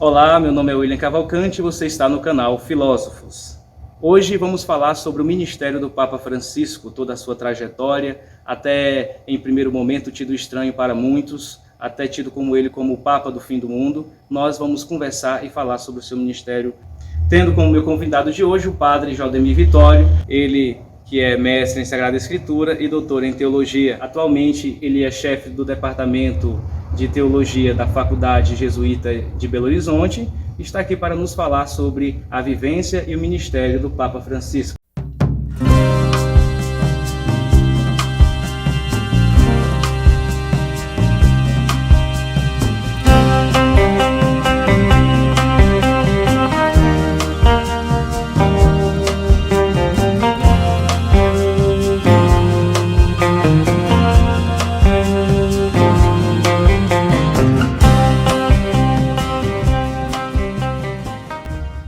Olá, meu nome é William Cavalcante e você está no canal Filósofos. Hoje vamos falar sobre o ministério do Papa Francisco, toda a sua trajetória, até em primeiro momento tido estranho para muitos, até tido como ele como o Papa do fim do mundo. Nós vamos conversar e falar sobre o seu ministério, tendo como meu convidado de hoje o padre Jaldemir Vitório, ele que é mestre em Sagrada Escritura e doutor em Teologia. Atualmente ele é chefe do Departamento de Teologia da Faculdade Jesuíta de Belo Horizonte e está aqui para nos falar sobre a vivência e o ministério do Papa Francisco.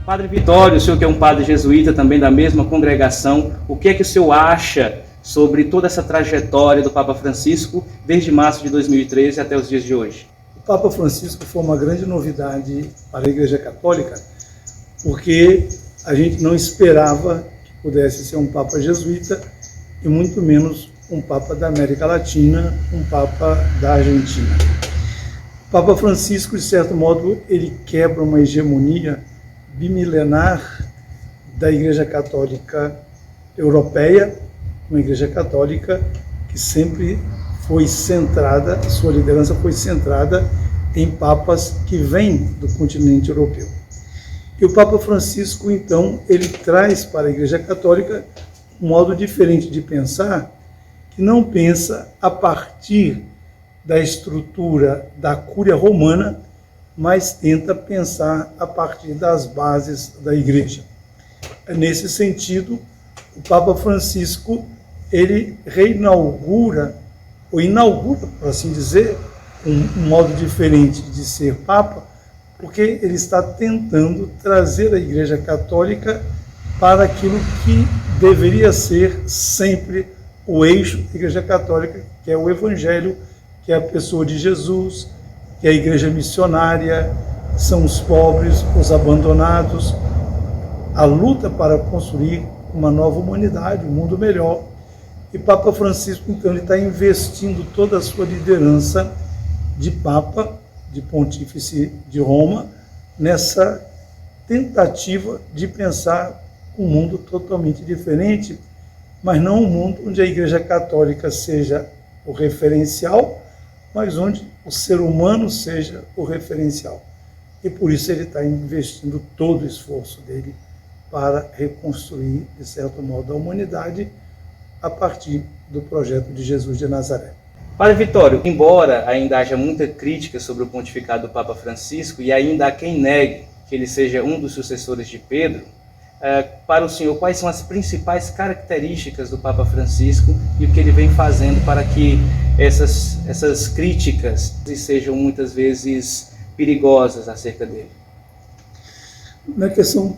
Padre Vitório, o senhor que é um padre jesuíta também da mesma congregação, o que é que o senhor acha sobre toda essa trajetória do Papa Francisco desde março de 2013 até os dias de hoje? O Papa Francisco foi uma grande novidade para a Igreja Católica, porque a gente não esperava que pudesse ser um Papa jesuíta e muito menos um Papa da América Latina, um Papa da Argentina. O Papa Francisco, de certo modo, ele quebra uma hegemonia bimilenar da Igreja Católica Europeia, uma Igreja Católica que sempre foi centrada, sua liderança foi centrada em papas que vêm do continente europeu. E o Papa Francisco, então, ele traz para a Igreja Católica um modo diferente de pensar, que não pensa a partir da estrutura da Cúria Romana, mas tenta pensar a partir das bases da Igreja. Nesse sentido, o Papa Francisco, ele reinaugura, ou inaugura, por assim dizer, um modo diferente de ser Papa, porque ele está tentando trazer a Igreja Católica para aquilo que deveria ser sempre o eixo da Igreja Católica, que é o Evangelho, que é a pessoa de Jesus, que é a igreja missionária, são os pobres, os abandonados, a luta para construir uma nova humanidade, um mundo melhor. E Papa Francisco, então, ele está investindo toda a sua liderança de Papa, de Pontífice de Roma, nessa tentativa de pensar um mundo totalmente diferente, mas não um mundo onde a Igreja Católica seja o referencial, mas onde o ser humano seja o referencial. E por isso ele está investindo todo o esforço dele para reconstruir, de certo modo, a humanidade a partir do projeto de Jesus de Nazaré. Padre Vitório, embora ainda haja muita crítica sobre o pontificado do Papa Francisco e ainda há quem negue que ele seja um dos sucessores de Pedro, para o senhor, quais são as principais características do Papa Francisco e o que ele vem fazendo para que essas críticas sejam muitas vezes perigosas acerca dele? Na questão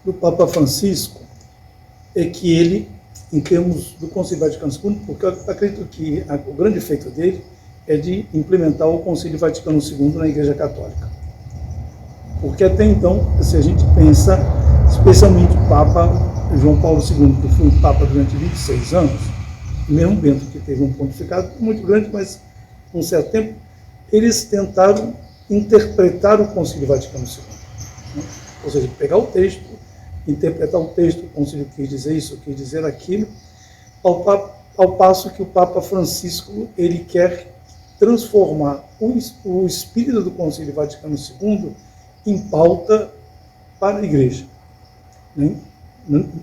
do Papa Francisco é que ele, em termos do Concílio Vaticano II, porque eu acredito que o grande feito dele é de implementar o Concílio Vaticano II na Igreja Católica. Porque até então, se a gente pensa, especialmente o Papa João Paulo II, que foi um Papa durante 26 anos, mesmo Bento, que teve um pontificado muito grande, mas um certo tempo, eles tentaram interpretar o Concílio Vaticano II. Né? Ou seja, pegar o texto, interpretar o texto, o Concílio quis dizer isso, quis dizer aquilo, ao passo que o Papa Francisco, ele quer transformar o espírito do Concílio Vaticano II em pauta para a Igreja, né?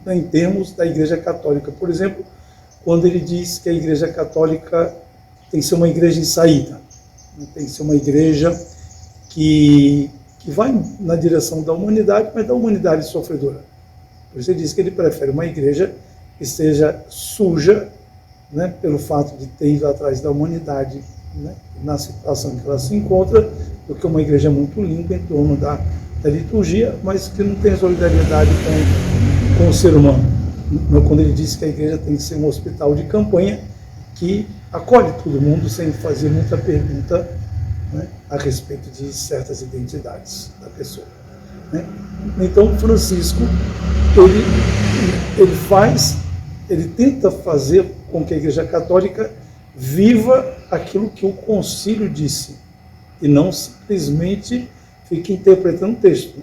Em termos da Igreja Católica. Por exemplo, quando ele diz que a Igreja Católica tem que ser uma igreja em saída, tem que ser uma igreja que vai na direção da humanidade, mas da humanidade sofredora. Por isso ele diz que ele prefere uma igreja que esteja suja, né, pelo fato de ter ido atrás da humanidade, né, na situação em que ela se encontra, do que uma igreja muito limpa em torno da liturgia, mas que não tem solidariedade com o ser humano. Quando ele diz que a igreja tem que ser um hospital de campanha que acolhe todo mundo sem fazer muita pergunta, né, a respeito de certas identidades da pessoa, né? Então, Francisco, ele tenta fazer com que a Igreja Católica viva aquilo que o concílio disse, e não simplesmente fique interpretando o texto.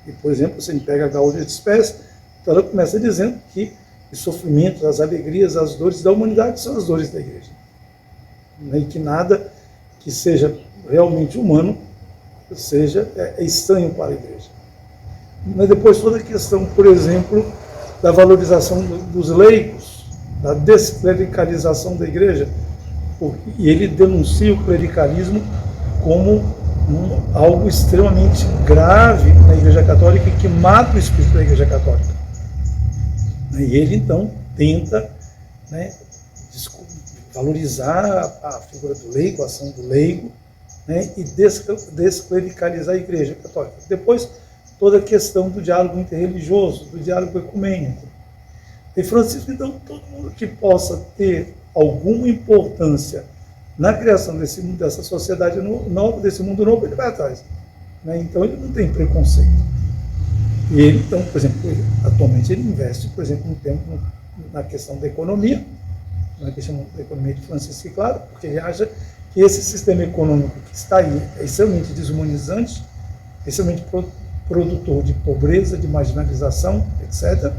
E, por exemplo, você pega a Gaudium et Spes, então ela começa dizendo que os sofrimentos, as alegrias, as dores da humanidade são as dores da Igreja. E que nada que seja realmente humano seja estranho para a Igreja. Mas depois toda a questão, por exemplo, da valorização dos leigos, da desclericalização da Igreja, e ele denuncia o clericalismo como algo extremamente grave na Igreja Católica e que mata o espírito da Igreja Católica. E ele, então, tenta, né, valorizar a figura do leigo, a ação do leigo, né, e desclericalizar a Igreja Católica. Depois, toda a questão do diálogo interreligioso, do diálogo ecumênico. E Francisco, então, todo mundo que possa ter alguma importância na criação dessa sociedade nova, desse mundo novo, ele vai atrás, né? Então, ele não tem preconceito. E ele, então, por exemplo, atualmente ele investe, por exemplo, um tempo na questão da economia, na questão da economia de Francisco, claro, porque ele acha que esse sistema econômico que está aí é extremamente desumanizante, extremamente produtor de pobreza, de marginalização, etc.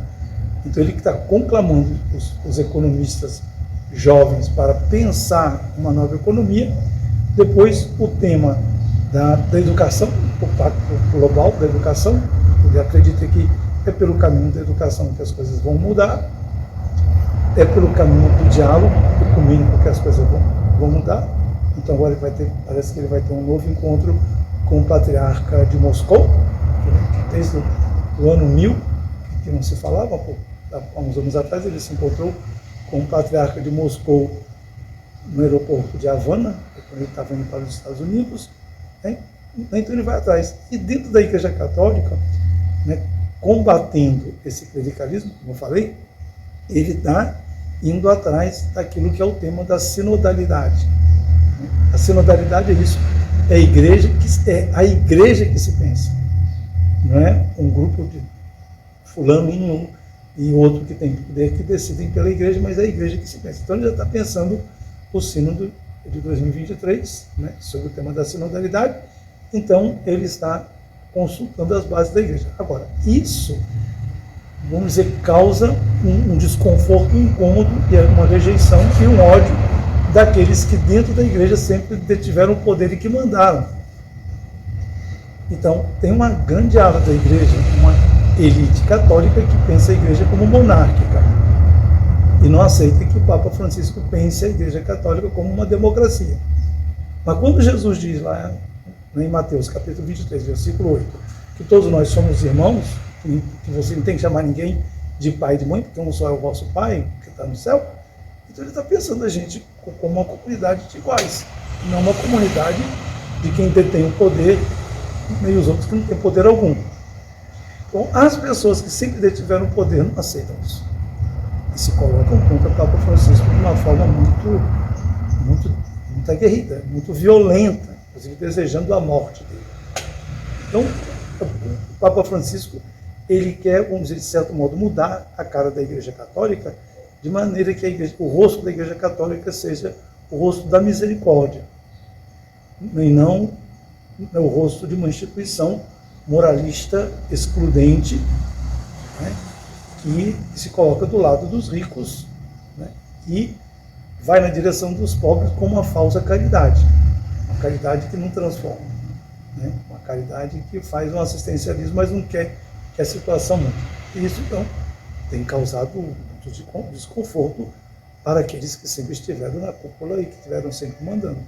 Então ele está conclamando os economistas jovens para pensar uma nova economia. Depois o tema da educação, o Pacto Global da Educação, ele acredita que é pelo caminho da educação que as coisas vão mudar, é pelo caminho do diálogo ecumênico que as coisas vão mudar. Então agora parece que ele vai ter um novo encontro com o patriarca de Moscou, que desde o ano 1000, que não se falava, há uns anos atrás ele se encontrou com o patriarca de Moscou no aeroporto de Havana, quando ele estava indo para os Estados Unidos, né? Então ele vai atrás. E dentro da Igreja Católica, né, combatendo esse clericalismo, como eu falei, ele está indo atrás daquilo que é o tema da sinodalidade. A sinodalidade é isso, é a igreja que se pensa. Não é um grupo de fulano em um e outro que tem poder que decidem pela igreja, mas é a igreja que se pensa. Então ele já está pensando o sínodo de 2023, né, sobre o tema da sinodalidade. Então ele está consultando as bases da igreja. Agora, isso, vamos dizer, causa um desconforto, um incômodo, e uma rejeição e um ódio daqueles que dentro da igreja sempre detiveram o poder e que mandaram. Então, tem uma grande ala da igreja, uma elite católica que pensa a igreja como monárquica e não aceita que o Papa Francisco pense a Igreja Católica como uma democracia. Mas quando Jesus diz lá em Mateus capítulo 23, versículo 8, que todos nós somos irmãos, que você não tem que chamar ninguém de pai e de mãe, porque um só é o vosso pai, que está no céu, então ele está pensando a gente como uma comunidade de iguais, não uma comunidade de quem detém o poder e os outros que não têm poder algum. Então, as pessoas que sempre detiveram o poder não aceitam isso. E se colocam contra o Papa Francisco de uma forma muito aguerrida, muito violenta, inclusive desejando a morte dele. Então, o Papa Francisco, ele quer, vamos dizer, de certo modo, mudar a cara da Igreja Católica, de maneira que o rosto da Igreja Católica seja o rosto da misericórdia, e não o rosto de uma instituição moralista, excludente, né, que se coloca do lado dos ricos, né, e vai na direção dos pobres com uma falsa caridade, uma caridade que não transforma, né, uma caridade que faz um assistencialismo, mas não quer que a situação mude. E isso, então, tem causado muito desconforto para aqueles que sempre estiveram na cúpula e que estiveram sempre mandando.